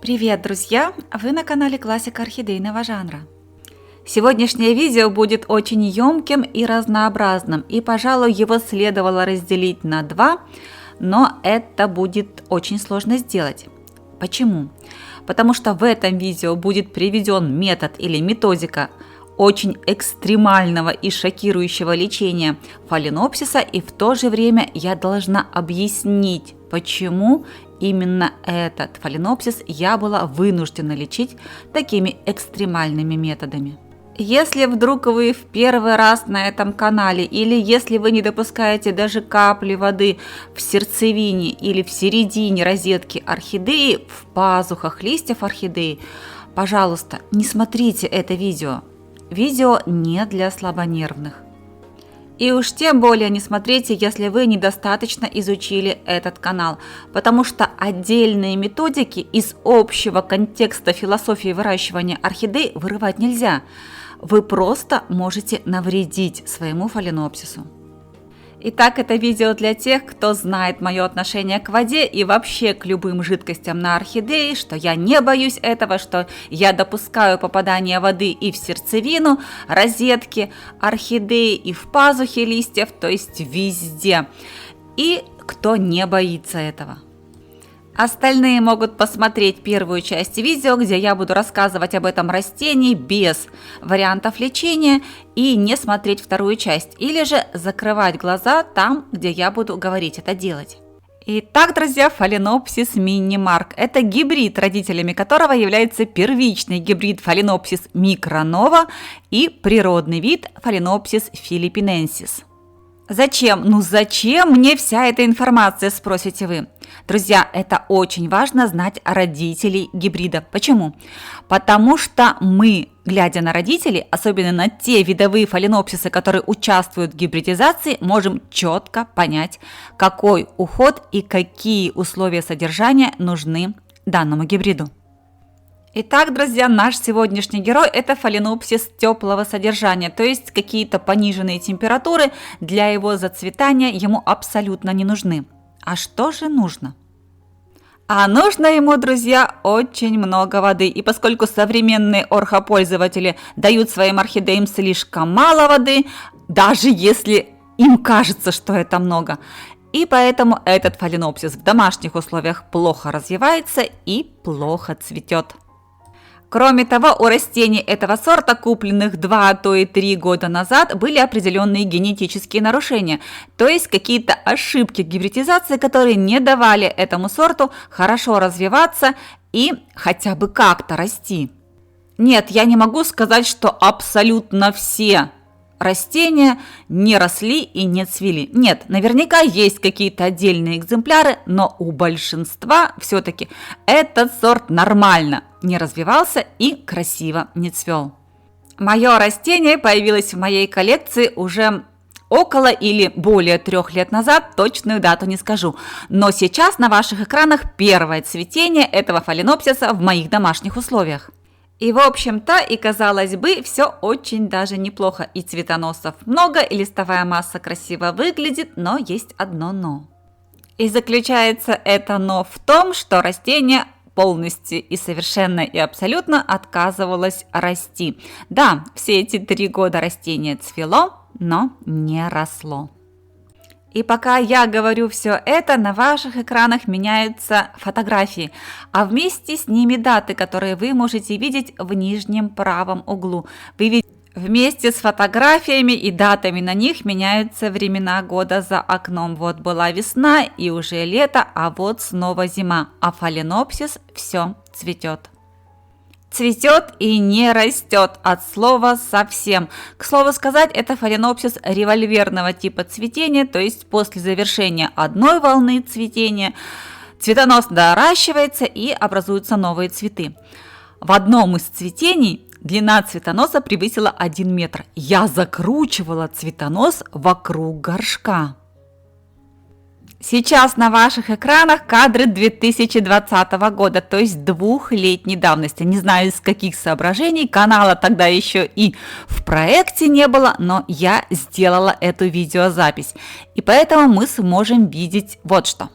Привет, друзья! Вы на канале Классика орхидейного жанра. Сегодняшнее видео будет очень емким и разнообразным, и, пожалуй, его следовало разделить на два, но это будет очень сложно сделать. Почему? Потому что в этом видео будет приведен метод или методика очень экстремального и шокирующего лечения фаленопсиса, и в то же время я должна объяснить, почему именно этот фаленопсис я была вынуждена лечить такими экстремальными методами. Если вдруг вы в первый раз на этом канале, или если вы не допускаете даже капли воды в сердцевине или в середине розетки орхидеи, в пазухах листьев орхидеи, пожалуйста, не смотрите это видео. Видео не для слабонервных. И уж тем более не смотрите, если вы недостаточно изучили этот канал, потому что отдельные методики из общего контекста философии выращивания орхидей вырывать нельзя. Вы просто можете навредить своему фаленопсису. Итак, это видео для тех, кто знает мое отношение к воде и вообще к любым жидкостям на орхидеи, что я не боюсь этого, что я допускаю попадание воды и в сердцевину, розетки, орхидеи, и в пазухи листьев, то есть везде. И кто не боится этого. Остальные могут посмотреть первую часть видео, где я буду рассказывать об этом растении без вариантов лечения, и не смотреть вторую часть, или же закрывать глаза там, где я буду говорить это делать. Итак, друзья, фаленопсис мини-марк – это гибрид, родителями которого является первичный гибрид фаленопсис микронова и природный вид фаленопсис филиппиненсис. Зачем? Ну зачем мне вся эта информация, спросите вы? Друзья, это очень важно знать родителей гибрида. Почему? Потому что мы, глядя на родителей, особенно на те видовые фаленопсисы, которые участвуют в гибридизации, можем четко понять, какой уход и какие условия содержания нужны данному гибриду. Итак, друзья, наш сегодняшний герой – это фаленопсис теплого содержания, то есть какие-то пониженные температуры для его зацветания ему абсолютно не нужны. А что же нужно? А нужно ему, друзья, очень много воды. И поскольку современные орхопользователи дают своим орхидеям слишком мало воды, даже если им кажется, что это много, и поэтому этот фаленопсис в домашних условиях плохо развивается и плохо цветет. Кроме того, у растений этого сорта, купленных 2, а то и 3 года назад, были определенные генетические нарушения, то есть какие-то ошибки гибридизации, которые не давали этому сорту хорошо развиваться и хотя бы как-то расти. Нет, я не могу сказать, что абсолютно все растения не росли и не цвели. Нет, наверняка есть какие-то отдельные экземпляры, но у большинства все-таки этот сорт нормально не развивался и красиво не цвел. Мое растение появилось в моей коллекции уже около или более 3 лет назад, точную дату не скажу. Но сейчас на ваших экранах первое цветение этого фаленопсиса в моих домашних условиях. И, в общем-то, и казалось бы, все очень даже неплохо. И цветоносов много, и листовая масса красиво выглядит, но есть одно «но». И заключается это «но» в том, что растение полностью и совершенно и абсолютно отказывалось расти. Да, все эти 3 года растение цвело, но не росло. И пока я говорю все это, на ваших экранах меняются фотографии, а вместе с ними даты, которые вы можете видеть в нижнем правом углу. Вы видите, вместе с фотографиями и датами на них меняются времена года за окном. Вот была весна и уже лето, а вот снова зима, а фаленопсис все цветет. Цветет и не растет от слова совсем. К слову сказать, это фаленопсис револьверного типа цветения, то есть после завершения одной волны цветения цветонос доращивается и образуются новые цветы. В одном из цветений длина цветоноса превысила 1 метр. Я закручивала цветонос вокруг горшка. Сейчас на ваших экранах кадры 2020 года, то есть 2-летней давности. Не знаю, из каких соображений, канала тогда еще и в проекте не было, но я сделала эту видеозапись. И поэтому мы сможем видеть вот что.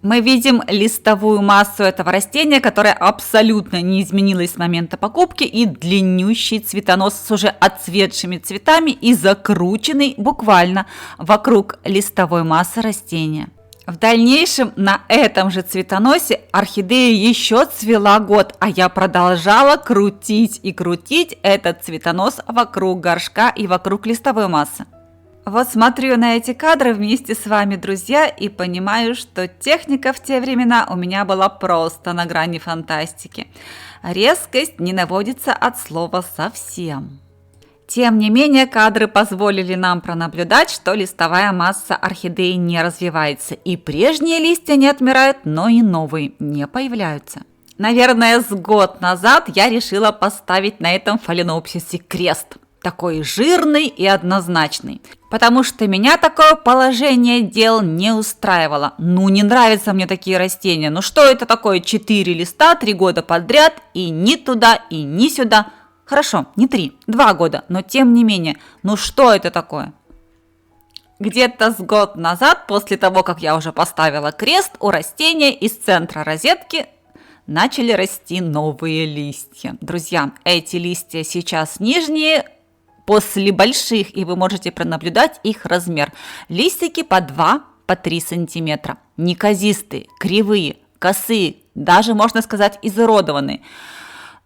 Мы видим листовую массу этого растения, которая абсолютно не изменилась с момента покупки, и длиннющий цветонос с уже отцветшими цветами и закрученный буквально вокруг листовой массы растения. В дальнейшем на этом же цветоносе орхидея еще цвела год, а я продолжала крутить и крутить этот цветонос вокруг горшка и вокруг листовой массы. Вот смотрю на эти кадры вместе с вами, друзья, и понимаю, что техника в те времена у меня была просто на грани фантастики. Резкость не наводится от слова совсем. Тем не менее, кадры позволили нам пронаблюдать, что листовая масса орхидеи не развивается, и прежние листья не отмирают, но и новые не появляются. Наверное, с год назад я решила поставить на этом фаленопсисе крест. Такой жирный и однозначный, потому что меня такое положение дел не устраивало. Не нравятся мне такие растения. Что это такое? 4 листа 3 года подряд и ни туда, и ни сюда. Хорошо, не 3, 2 года, но тем не менее, что это такое? Где-то с год назад, после того, как я уже поставила крест, у растения из центра розетки начали расти новые листья. Друзья, эти листья сейчас нижние, после больших, и вы можете пронаблюдать их размер. Листики по 2-3 сантиметра. Неказистые, кривые, косые, даже, можно сказать, изуродованные.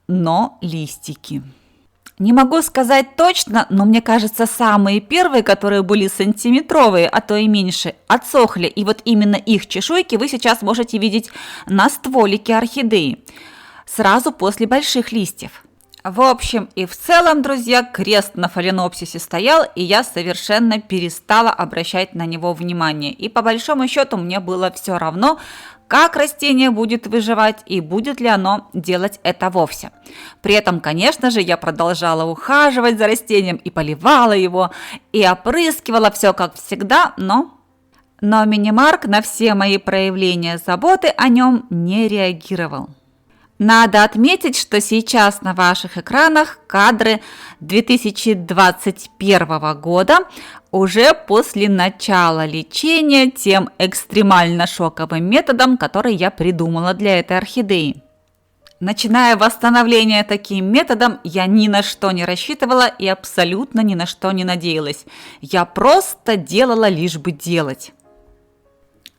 Но листики. Не могу сказать точно, но мне кажется, самые первые, которые были сантиметровые, а то и меньше, отсохли. И вот именно их чешуйки вы сейчас можете видеть на стволике орхидеи. Сразу после больших листьев. В общем и в целом, друзья, крест на фаленопсисе стоял, и я совершенно перестала обращать на него внимание. И по большому счету мне было все равно, как растение будет выживать и будет ли оно делать это вовсе. При этом, конечно же, я продолжала ухаживать за растением и поливала его, и опрыскивала все как всегда, но Минимарк на все мои проявления заботы о нем не реагировал. Надо отметить, что сейчас на ваших экранах кадры 2021 года, уже после начала лечения тем экстремально шоковым методом, который я придумала для этой орхидеи. Начиная восстановление таким методом, я ни на что не рассчитывала и абсолютно ни на что не надеялась. Я просто делала, лишь бы делать.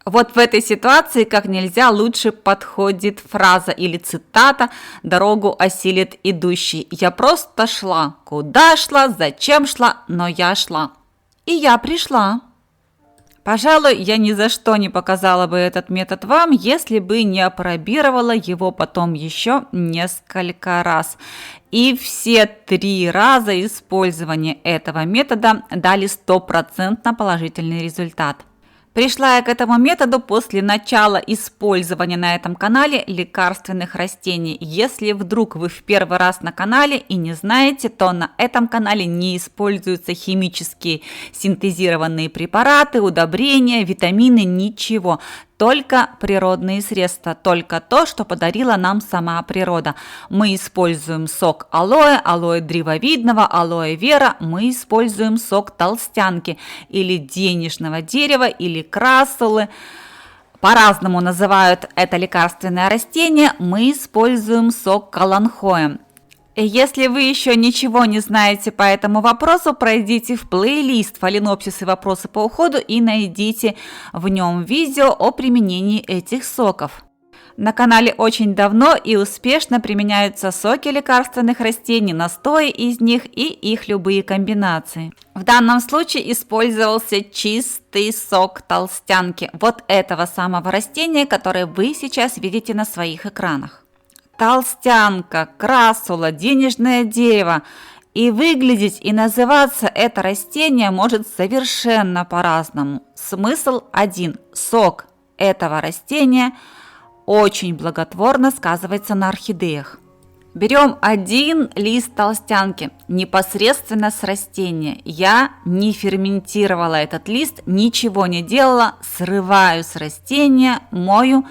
Вот в этой ситуации как нельзя лучше подходит фраза или цитата «Дорогу осилит идущий». Я просто шла. Куда шла, зачем шла, но я шла. И я пришла. Пожалуй, я ни за что не показала бы этот метод вам, если бы не опробировала его потом еще несколько раз. И все 3 раза использования этого метода дали 100% положительный результат. Пришла я к этому методу после начала использования на этом канале лекарственных растений. Если вдруг вы в первый раз на канале и не знаете, то на этом канале не используются химические синтезированные препараты, удобрения, витамины, ничего. Только природные средства, только то, что подарила нам сама природа. Мы используем сок алоэ, алоэ древовидного, алоэ вера, мы используем сок толстянки или денежного дерева, или красулы. По-разному называют это лекарственное растение, мы используем сок каланхоэ. Если вы еще ничего не знаете по этому вопросу, пройдите в плейлист «Фаленопсис и вопросы по уходу» и найдите в нем видео о применении этих соков. На канале очень давно и успешно применяются соки лекарственных растений, настои из них и их любые комбинации. В данном случае использовался чистый сок толстянки, вот этого самого растения, которое вы сейчас видите на своих экранах. Толстянка, красула, денежное дерево. И выглядеть и называться это растение может совершенно по-разному. Смысл один. Сок этого растения очень благотворно сказывается на орхидеях. Берем 1 лист толстянки непосредственно с растения. Я не ферментировала этот лист, ничего не делала. Срываю с растения, мою,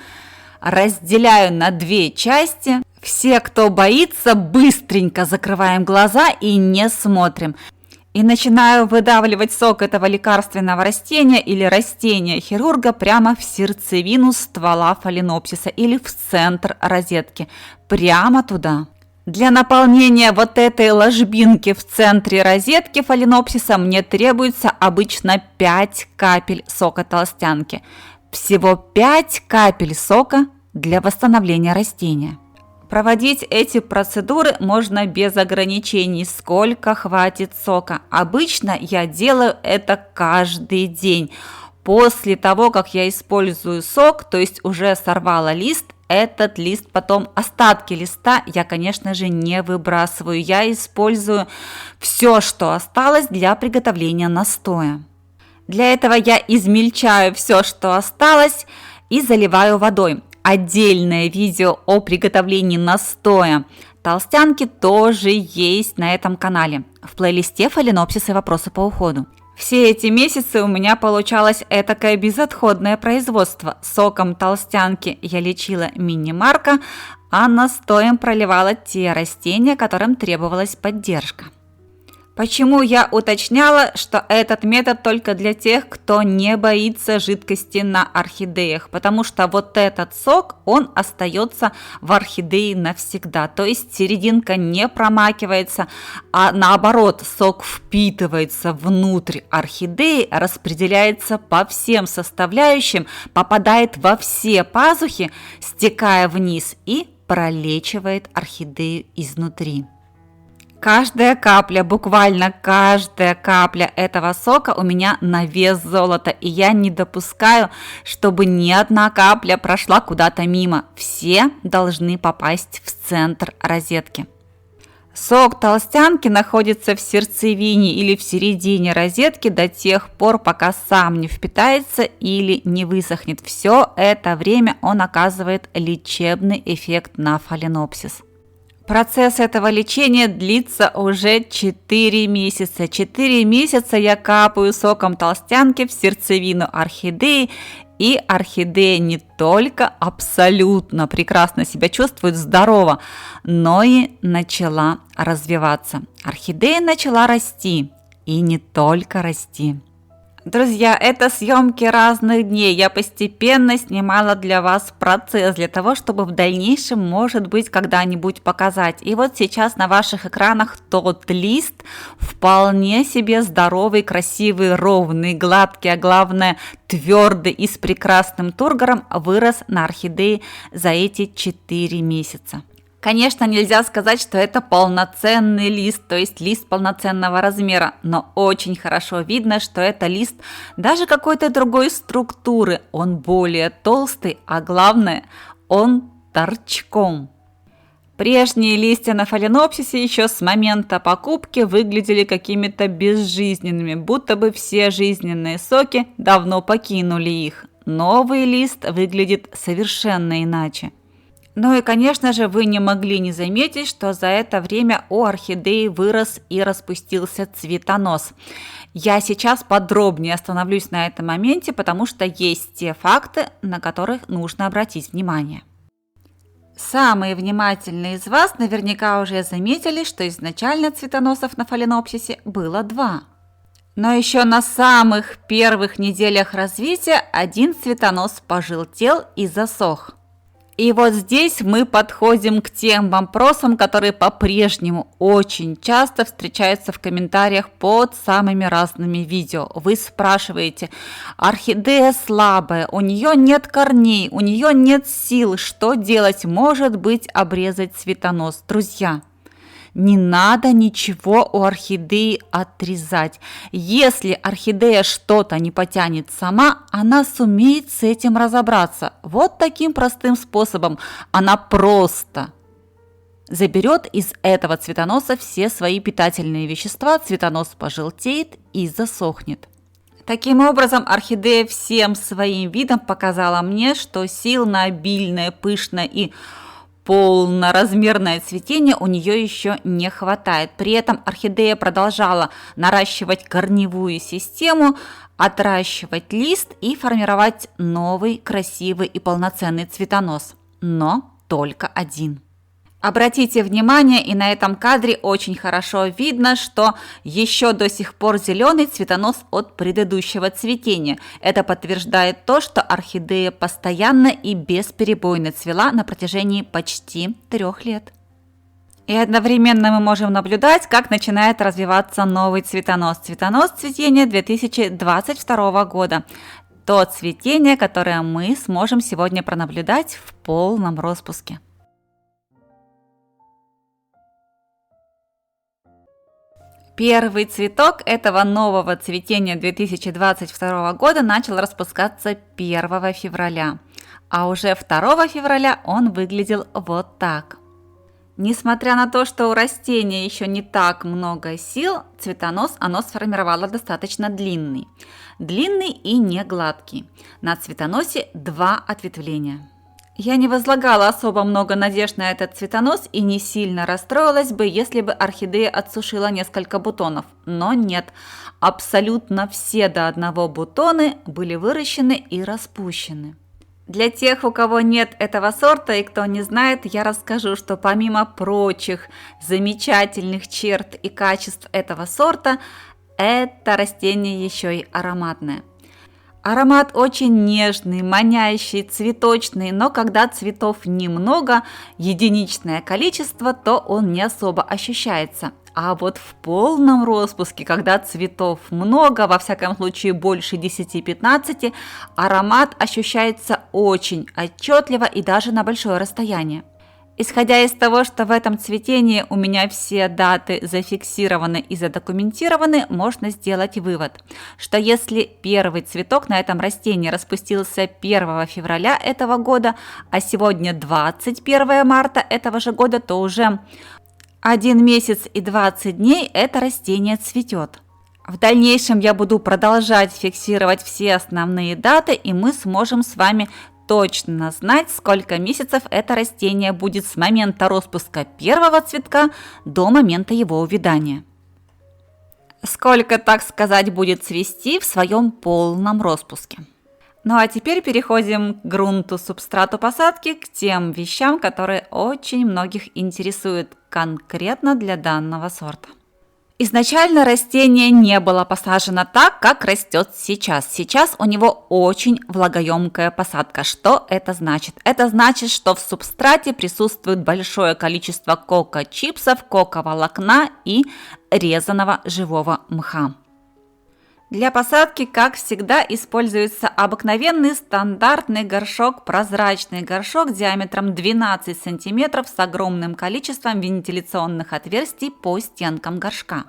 разделяю на 2 части. Все, кто боится, быстренько закрываем глаза и не смотрим. и начинаю выдавливать сок этого лекарственного растения или растения хирурга прямо в сердцевину ствола фаленопсиса или в центр розетки, прямо туда. Для наполнения вот этой ложбинки в центре розетки фаленопсиса мне требуется обычно 5 капель сока толстянки. Всего 5 капель сока для восстановления растения. Проводить эти процедуры можно без ограничений, сколько хватит сока. Обычно я делаю это каждый день. После того, как я использую сок, то есть уже сорвала лист, этот лист потом, остатки листа я, конечно же, не выбрасываю. Я использую все, что осталось для приготовления настоя. Для этого я измельчаю все, что осталось, и заливаю водой. Отдельное видео о приготовлении настоя толстянки тоже есть на этом канале в плейлисте «Фаленопсис и вопросы по уходу». Все эти месяцы у меня получалось этакое безотходное производство. Соком толстянки я лечила мини-марка, а настоем проливала те растения, которым требовалась поддержка. Почему я уточняла, что этот метод только для тех, кто не боится жидкости на орхидеях? Потому что вот этот сок, он остается в орхидее навсегда. То есть серединка не промакивается, а наоборот, сок впитывается внутрь орхидеи, распределяется по всем составляющим, попадает во все пазухи, стекая вниз и пролечивает орхидею изнутри. Каждая капля, буквально каждая капля этого сока у меня на вес золота, и я не допускаю, чтобы ни одна капля прошла куда-то мимо. Все должны попасть в центр розетки. Сок толстянки находится в сердцевине или в середине розетки до тех пор, пока сам не впитается или не высохнет. Все это время он оказывает лечебный эффект на фаленопсис. Процесс этого лечения длится уже 4 месяца. 4 месяца я капаю соком толстянки в сердцевину орхидеи, и орхидея не только абсолютно прекрасно себя чувствует, здорово, но и начала развиваться. Орхидея начала расти, и не только расти. Друзья, это съемки разных дней. Я постепенно снимала для вас процесс, для того, чтобы в дальнейшем, может быть, когда-нибудь показать. И вот сейчас на ваших экранах тот лист, вполне себе здоровый, красивый, ровный, гладкий, а главное твердый и с прекрасным тургором, вырос на орхидее за эти 4 месяца. Конечно, нельзя сказать, что это полноценный лист, то есть лист полноценного размера, но очень хорошо видно, что это лист даже какой-то другой структуры. Он более толстый, а главное, он торчком. Прежние листья на фаленопсисе еще с момента покупки выглядели какими-то безжизненными, будто бы все жизненные соки давно покинули их. Новый лист выглядит совершенно иначе. Ну и, конечно же, вы не могли не заметить, что за это время у орхидеи вырос и распустился цветонос. Я сейчас подробнее остановлюсь на этом моменте, потому что есть те факты, на которых нужно обратить внимание. Самые внимательные из вас наверняка уже заметили, что изначально цветоносов на фаленопсисе было 2. Но еще на самых первых неделях развития один цветонос пожелтел и засох. И вот здесь мы подходим к тем вопросам, которые по-прежнему очень часто встречаются в комментариях под самыми разными видео. Вы спрашиваете: орхидея слабая, у нее нет корней, у нее нет сил, что делать? Может быть, обрезать цветонос? Друзья, не надо ничего у орхидеи отрезать. Если орхидея что-то не потянет сама, она сумеет с этим разобраться. Вот таким простым способом она просто заберет из этого цветоноса все свои питательные вещества, цветонос пожелтеет и засохнет. Таким образом, орхидея всем своим видом показала мне, что сил на обильное, пышное и полноразмерное цветение у нее еще не хватает. При этом орхидея продолжала наращивать корневую систему, отращивать лист и формировать новый красивый и полноценный цветонос. Но только один. Обратите внимание, и на этом кадре очень хорошо видно, что еще до сих пор зеленый цветонос от предыдущего цветения. Это подтверждает то, что орхидея постоянно и бесперебойно цвела на протяжении почти 3 лет. И одновременно мы можем наблюдать, как начинает развиваться новый цветонос. Цветонос цветения 2022 года. То цветение, которое мы сможем сегодня пронаблюдать в полном распуске. Первый цветок этого нового цветения 2022 года начал распускаться 1 февраля, а уже 2 февраля он выглядел вот так. Несмотря на то, что у растения еще не так много сил, цветонос оно сформировало достаточно длинный. Длинный и не гладкий. На цветоносе 2 ответвления. Я не возлагала особо много надежд на этот цветонос и не сильно расстроилась бы, если бы орхидея отсушила несколько бутонов. Но нет, абсолютно все до одного бутоны были выращены и распущены. Для тех, у кого нет этого сорта и кто не знает, я расскажу, что помимо прочих замечательных черт и качеств этого сорта, это растение еще и ароматное. Аромат очень нежный, манящий, цветочный, но когда цветов немного, единичное количество, то он не особо ощущается. А вот в полном распуске, когда цветов много, во всяком случае больше 10-15, аромат ощущается очень отчетливо и даже на большое расстояние. Исходя из того, что в этом цветении у меня все даты зафиксированы и задокументированы, можно сделать вывод, что если первый цветок на этом растении распустился 1 февраля этого года, а сегодня 21 марта этого же года, то уже 1 месяц и 20 дней это растение цветет. В дальнейшем я буду продолжать фиксировать все основные даты, и мы сможем с вами точно знать, сколько месяцев это растение будет с момента распуска первого цветка до момента его увядания. Сколько, так сказать, будет цвести в своем полном распуске. Ну а теперь переходим к грунту, субстрату посадки, к тем вещам, которые очень многих интересуют конкретно для данного сорта. Изначально растение не было посажено так, как растет сейчас. Сейчас у него очень влагоемкая посадка. Что это значит? Это значит, что в субстрате присутствует большое количество коко-чипсов, коко-волокна и резаного живого мха. Для посадки, как всегда, используется обыкновенный стандартный горшок, прозрачный горшок диаметром 12 см с огромным количеством вентиляционных отверстий по стенкам горшка.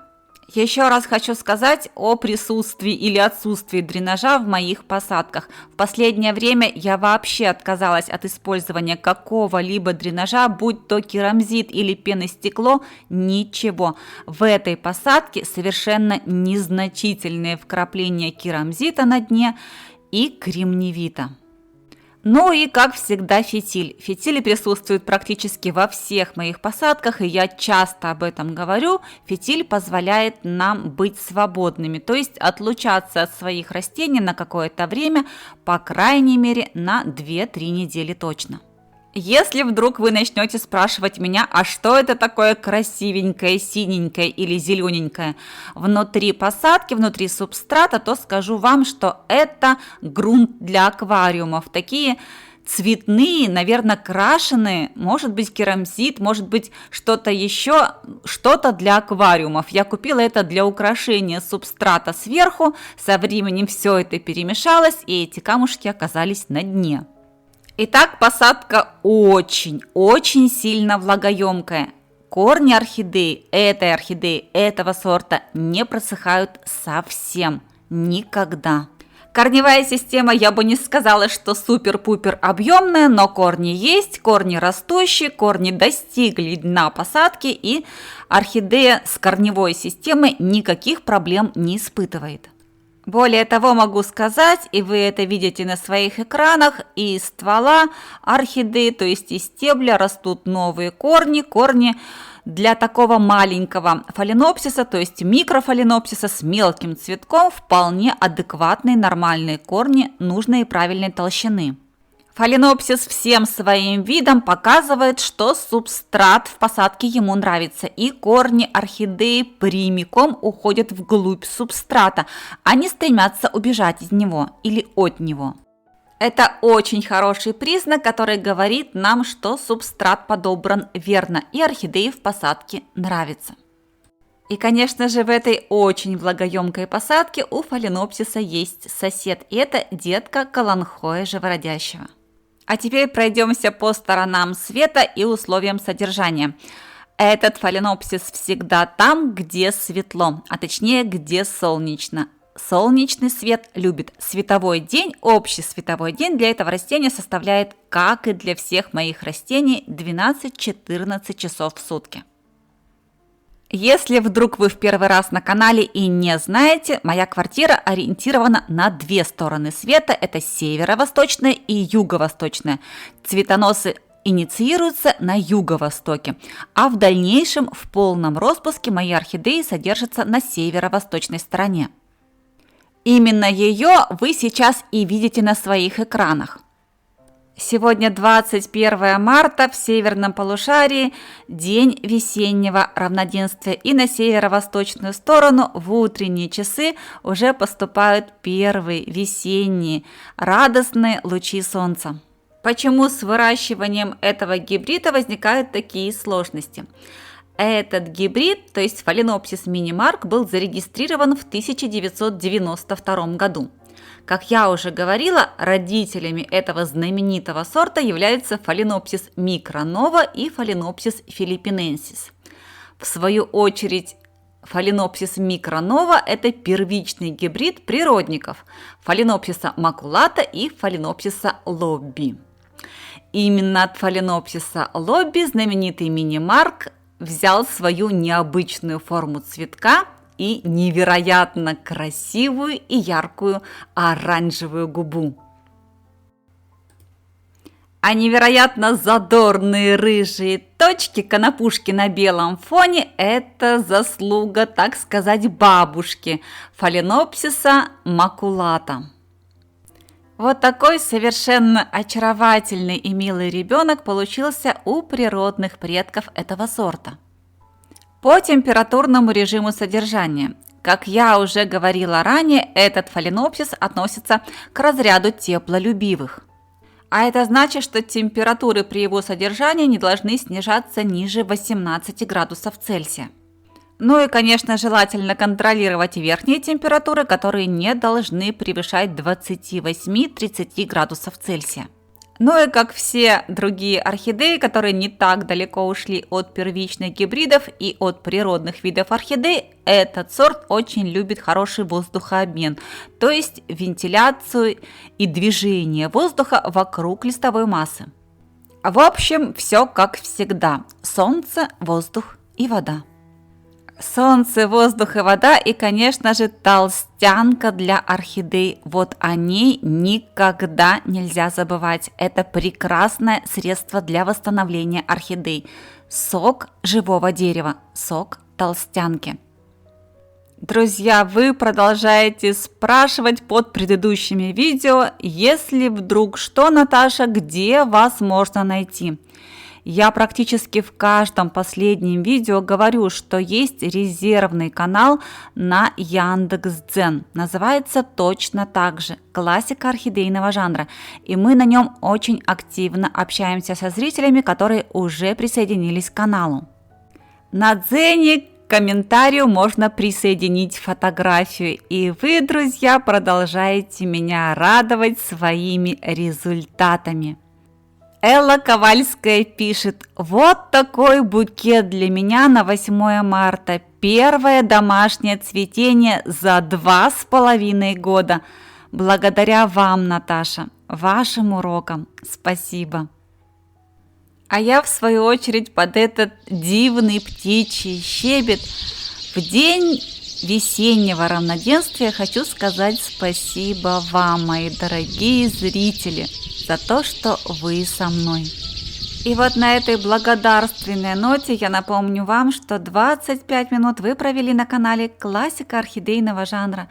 Еще раз хочу сказать о присутствии или отсутствии дренажа в моих посадках. В последнее время я вообще отказалась от использования какого-либо дренажа, будь то керамзит или пеностекло, ничего. В этой посадке совершенно незначительные вкрапления керамзита на дне и кремневита. Ну и, как всегда, фитиль. Фитили присутствуют практически во всех моих посадках, и я часто об этом говорю. Фитиль позволяет нам быть свободными, то есть отлучаться от своих растений на какое-то время, по крайней мере, на 2-3 недели точно. Если вдруг вы начнете спрашивать меня, а что это такое красивенькое, синенькое или зелененькое внутри посадки, внутри субстрата, то скажу вам, что это грунт для аквариумов. Такие цветные, наверное, крашеные, может быть керамзит, может быть что-то еще, что-то для аквариумов. Я купила это для украшения субстрата сверху, со временем все это перемешалось, и эти камушки оказались на дне. Итак, посадка очень сильно влагоемкая. Корни орхидеи, этого сорта не просыхают совсем никогда. Корневая система, я бы не сказала, что супер-пупер объемная, но корни есть, корни растущие, корни достигли дна посадки, и орхидея с корневой системой никаких проблем не испытывает. Более того, могу сказать, и вы это видите на своих экранах, из ствола орхидеи, то есть из стебля, растут новые корни для такого маленького фаленопсиса, то есть микрофаленопсиса с мелким цветком, вполне адекватные нормальные корни нужной и правильной толщины. Фаленопсис всем своим видом показывает, что субстрат в посадке ему нравится, и корни орхидеи прямиком уходят вглубь субстрата, а не стремятся убежать из него или от него. Это очень хороший признак, который говорит нам, что субстрат подобран верно, и орхидеи в посадке нравится. И, конечно же, в этой очень влагоемкой посадке у фаленопсиса есть сосед, и это детка каланхоя живородящего. А теперь пройдемся по сторонам света и условиям содержания. Этот фаленопсис всегда там, где светло, а точнее, где солнечно. Солнечный свет любит. Световой день, общий световой день для этого растения составляет, как и для всех моих растений, 12-14 часов в сутки. Если вдруг вы в первый раз на канале и не знаете, моя квартира ориентирована на две стороны света. Это северо-восточная и юго-восточная. Цветоносы инициируются на юго-востоке, а в дальнейшем в полном распуске мои орхидеи содержатся на северо-восточной стороне. Именно ее вы сейчас и видите на своих экранах. Сегодня 21 марта, в северном полушарии, день весеннего равноденствия, и на северо-восточную сторону в утренние часы уже поступают первые весенние радостные лучи солнца. Почему с выращиванием этого гибрида возникают такие сложности? Этот гибрид, то есть фаленопсис мини-марк, был зарегистрирован в 1992 году. Как я уже говорила, родителями этого знаменитого сорта являются фаленопсис микронова и фаленопсис филиппиненсис. В свою очередь, фаленопсис микронова – это первичный гибрид природников фаленопсиса макулата и фаленопсиса лобби. Именно от фаленопсиса лобби знаменитый мини-марк взял свою необычную форму цветка и невероятно красивую и яркую оранжевую губу. А невероятно задорные рыжие точки, конопушки на белом фоне – это заслуга, так сказать, бабушки фаленопсиса макулата. Вот такой совершенно очаровательный и милый ребенок получился у природных предков этого сорта. По температурному режиму содержания. Как я уже говорила ранее, этот фаленопсис относится к разряду теплолюбивых. А это значит, что температуры при его содержании не должны снижаться ниже 18 градусов Цельсия. Ну и, конечно, желательно контролировать верхние температуры, которые не должны превышать 28-30 градусов Цельсия. Ну и как все другие орхидеи, которые не так далеко ушли от первичных гибридов и от природных видов орхидей, этот сорт очень любит хороший воздухообмен, то есть вентиляцию и движение воздуха вокруг листовой массы. В общем, все как всегда: солнце, воздух и вода. Солнце, воздух и вода, и, конечно же, толстянка для орхидей. Вот о ней никогда нельзя забывать. Это прекрасное средство для восстановления орхидей. Сок живого дерева, сок толстянки. Друзья, вы продолжаете спрашивать под предыдущими видео, если вдруг что, Наташа, где вас можно найти? Я практически в каждом последнем видео говорю, что есть резервный канал на Яндекс.Дзен. Называется точно так же «Классика орхидейного жанра». И мы на нем очень активно общаемся со зрителями, которые уже присоединились к каналу. На Дзене к комментарию можно присоединить фотографию. И вы, друзья, продолжаете меня радовать своими результатами. Элла Ковальская пишет: вот такой букет для меня на 8 марта. Первое домашнее цветение за 2,5 года. Благодаря вам, Наташа, вашим урокам. Спасибо. А я, в свою очередь, под этот дивный птичий щебет в день весеннего равноденствия хочу сказать спасибо вам, мои дорогие зрители, за то, что вы со мной. И вот на этой благодарственной ноте я напомню вам, что 25 минут вы провели на канале «Классика орхидейного жанра».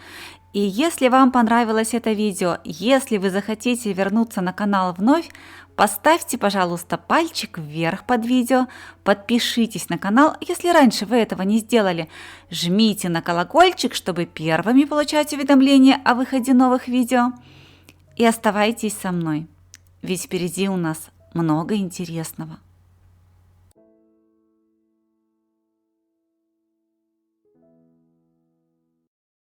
И если вам понравилось это видео, если вы захотите вернуться на канал вновь, поставьте, пожалуйста, пальчик вверх под видео, подпишитесь на канал, если раньше вы этого не сделали, жмите на колокольчик, чтобы первыми получать уведомления о выходе новых видео, и оставайтесь со мной, ведь впереди у нас много интересного.